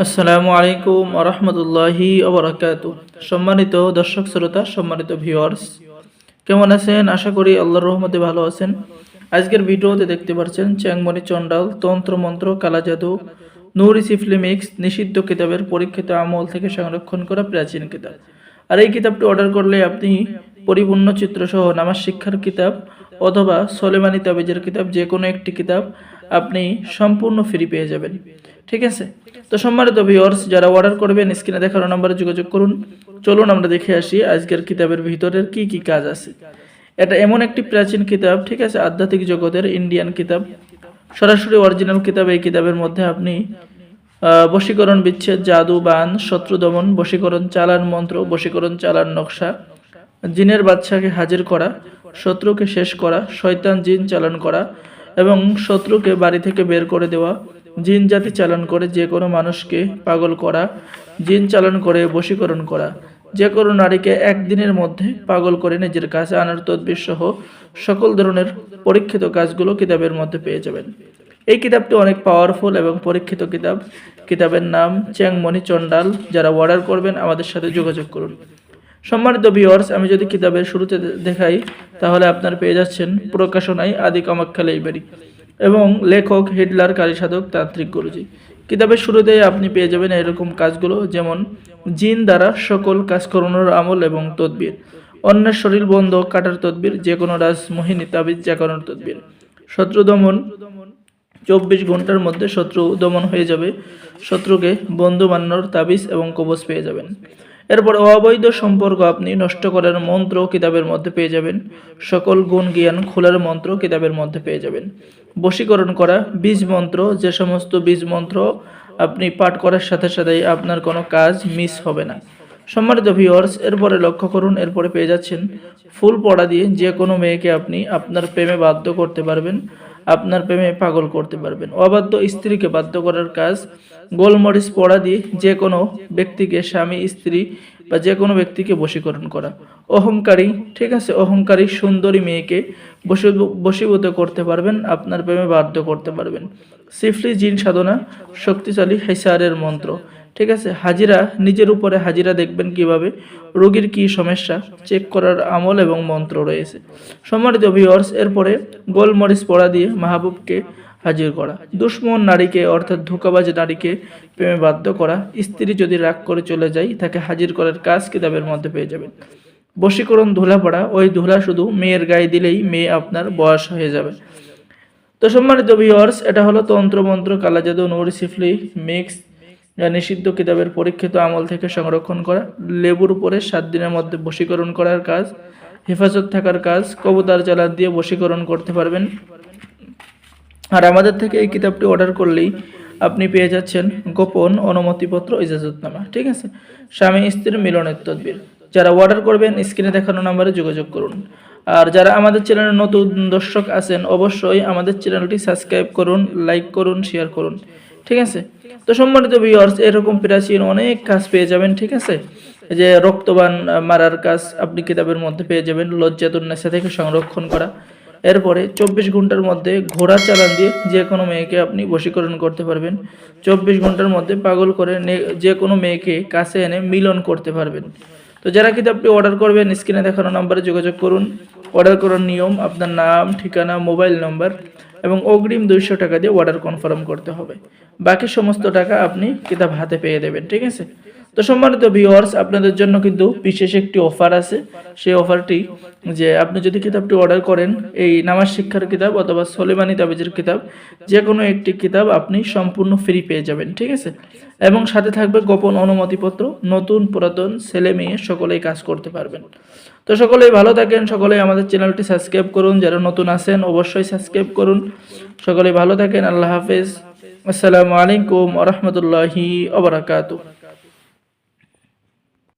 আসসালামু আলাইকুম ওয়া রাহমাতুল্লাহি ওয়া বারাকাতুহু। সম্মানিত দর্শক শ্রোতা, সম্মানিত ভিউয়ার্স, কেমন আছেন? আশা করি আল্লাহর রহমতে ভালো আছেন। আজকের ভিডিওতে দেখতে পাচ্ছেন চ্যাংমণি চন্ডাল, তন্ত্র মন্ত্র, কালা জাদু, নূর সিফলি মিক্স নিষিদ্ধ কিতাবের পরীক্ষিত আমল থেকে সংরক্ষণ করা প্রাচীন কিতাব। আর এই কিতাবটি অর্ডার করলে আপনি পরিপূর্ণ চিত্রসহ নামাজ শিক্ষার কিতাব অথবা সোলেমানি তাবিজের কিতাব, যে কোনো একটি কিতাব আপনি সম্পূর্ণ ফ্রি পেয়ে যাবেন। ঠিক আছে, তো সম্মানিত ভিউয়ার্স, যারা অর্ডার করবেন স্ক্রিনে দেখানো নম্বরে যোগাযোগ করুন। চলুন আমরা দেখে আসি আজকের কিতাবের ভিতরের কি কি কাজ আছে। এটা এমন একটি প্রাচীন কিতাব, ঠিক আছে, আধ্যাত্মিক জগতের ইন্ডিয়ান কিতাব, সরাসরি অরিজিনাল কিতাব। এই কিতাবের মধ্যে আপনি বশীকরণ, বিচ্ছেদ, জাদু, বান, শত্রু দমন, বশীকরণ, চালান মন্ত্র, বশীকরণ, চালান নকশা, জিনের বাদশাকে হাজির করা, শত্রুকে শেষ করা, শয়তান জিন চালান করা এবং শত্রুকে বাড়ি থেকে বের করে দেওয়া, জিন জাতি চালান করে যে কোনো মানুষকে পাগল করা, জিন চালান করে বশীকরণ করা, যে কোনো নারীকে একদিনের মধ্যে পাগল করে নিজের কাছে আনার তদবির সহ সকল ধরনের পরীক্ষিত কাজগুলো কিতাবের মধ্যে পেয়ে যাবেন। এই কিতাবটি অনেক পাওয়ারফুল এবং পরীক্ষিত কিতাব। কিতাবের নাম চ্যাংমণি চন্ডাল। যারা অর্ডার করবেন আমাদের সাথে যোগাযোগ করুন। সম্মানিত ভিউয়ার্স, আমি যদি কিতাবের শুরুতে দেখাই তাহলে আপনার পেয়ে যাচ্ছেন প্রকাশনায় আদি কামাখ্যা লাইব্রেরি এবং লেখক হিটলার কালী সাধক তান্ত্রিক গুরুজি। কিতাবের শুরুতেই আপনি পেয়ে যাবেন এরকম কাজগুলো, যেমন জিন দ্বারা সকল কাজ করানোর আমল এবং তদবির, অন্যের শরীর বন্ধ কাটার তদবির, যে কোনো রাজমোহিনী তাবিজ জাগানোর তদবির, শত্রু দমন, 24 ঘন্টার মধ্যে শত্রু দমন হয়ে যাবে, শত্রুকে বন্ধু বানানোর তাবিজ এবং কবচ পেয়ে যাবেন। এরপর অবৈধ সম্পর্ক আপনি নষ্ট করার মন্ত্র কিতাবের মধ্যে পেয়ে যাবেন, সকল গুণ জ্ঞান খোলার মন্ত্র কিতাবের মধ্যে পেয়ে যাবেন, বশীকরণ করা বীজ মন্ত্র, যে সমস্ত বীজ মন্ত্র আপনি পাঠ করার সাথে সাথেই আপনার কোনো কাজ মিস হবে না। সম্মানিত ভিউয়ার্স, এরপরে লক্ষ্য করুন, এরপরে পেয়ে যাচ্ছেন ফুল পড়া দিয়ে যে কোনো মেয়েকে আপনি আপনার প্রেমে বাধ্য করতে পারবেন, আপনার প্রেমে পাগল করতে পারবেন। অবাধ্য স্ত্রীকে বাধ্য করার কাজ গোলমরিচ পড়া দিয়ে যে কোনো ব্যক্তিকে, স্বামী স্ত্রী বা যে কোনো ব্যক্তিকে বশীকরণ করা। অহংকারী, ঠিক আছে, অহংকারী সুন্দরী মেয়েকে বশীভূত করতে পারবেন, আপনার প্রেমে বাধ্য করতে পারবেন। সিফলি জিন সাধনা, শক্তিশালী হেসারের মন্ত্র, ঠিক আছে। হাজিরা, নিজের উপরে হাজিরা দেখবেন কিভাবে, রোগীর কি সমস্যা চেক করার আমল এবং মন্ত্র রয়েছে। সম্মানিত ভিউয়ার্স, এরপরে গোলমরিচ পড়া দিয়ে মাহবুবকে হাজির করা, দুশ্মন নারীকে অর্থাৎ ধোঁকাবাজ নারীকে প্রেমে বাধ্য করা, স্ত্রী যদি রাগ করে চলে যায় তাকে হাজির করার কাজ কিতাবের মধ্যে পেয়ে যাবেন। বশীকরণ, ধুলা পড়া, ওই ধুলা শুধু মেয়ের গায়ে দিলেই মেয়ে আপনার বয়স হয়ে যাবে। তো সম্মানিত ভিউয়ার্স, এটা হলো তন্ত্রমন্ত্র, কালা জাদু, নূর সিফলি মিক্স নিষিদ্ধ কিতাবের পরীক্ষিত আমল থেকে সংরক্ষণ করা। লেবুর উপরে 7 দিনের মধ্যে বশীকরণ করার কাজ, হেফাজত থাকার কাজ, কবুতর চালান দিয়ে বশীকরণ করতে পারবেন। আর আমাদের থেকে এই কিতাবটি অর্ডার করলেই আপনি পেয়ে যাচ্ছেন গোপন অনুমতিপত্র, ইজাজতনামা, ঠিক আছে, স্বামী স্ত্রীর মিলনের তদবির। যারা অর্ডার করবেন স্ক্রিনে দেখানো নম্বরে যোগাযোগ করুন। আর যারা আমাদের চ্যানেলের নতুন দর্শক আছেন অবশ্যই আমাদের চ্যানেলটি সাবস্ক্রাইব করুন, লাইক করুন, শেয়ার করুন, ঠিক আছে। তো সম্মানিত ভিউয়ার্স, এরকম প্রাচীন অনেক কাজ পেয়ে যাবেন, ঠিক আছে। এই যে রক্তবান মারার কাজ আপনি কিতাবের মধ্যে পেয়ে যাবেন, লজ্জাতুন্নেসা থেকে সংরক্ষণ করা। এরপরে 24 ঘন্টার মধ্যে ঘোড়া চালান দিয়ে যে কোনো মেয়েকে আপনি বশীকরণ করতে পারবেন। 24 ঘন্টার মধ্যে পাগল করে যে কোনো মেয়েকে কাছে এনে মিলন করতে পারবেন। তো যারা কিতাবটি অর্ডার করবেন স্ক্রিনে দেখানো নম্বরে যোগাযোগ করুন। অর্ডার করার নিয়ম, আপনার নাম, ঠিকানা, মোবাইল নম্বর এবং অগ্রিম 200 টাকা দিয়ে অর্ডার কনফার্ম করতে হবে। বাকি সমস্ত টাকা আপনি কিতাব হাতে পেয়ে দেবেন, ঠিক আছে। তো সম্মানিত ভিউয়ার্স, আপনাদের জন্য কিন্তু বিশেষ একটি অফার আছে। সেই অফারটি যে আপনি যদি কিতাবটি অর্ডার করেন, এই নামাজ শিক্ষার কিতাব অথবা সোলেমানি তাবিজের কিতাব, যে কোনো একটি কিতাব আপনি সম্পূর্ণ ফ্রি পেয়ে যাবেন, ঠিক আছে। এবং সাথে থাকবে গোপন অনুমতিপত্র, নতুন পুরাতন ছেলে মেয়ে সকলেই কাজ করতে পারবেন। তো সকলেই ভালো থাকেন, সকলেই আমাদের চ্যানেলটি সাবস্ক্রাইব করুন, যারা নতুন আছেন অবশ্যই সাবস্ক্রাইব করুন। সকলেই ভালো থাকেন, আল্লাহ হাফেজ, আসসালামু আলাইকুম ওয়া রাহমাতুল্লাহি ওয়া বারাকাতুহু।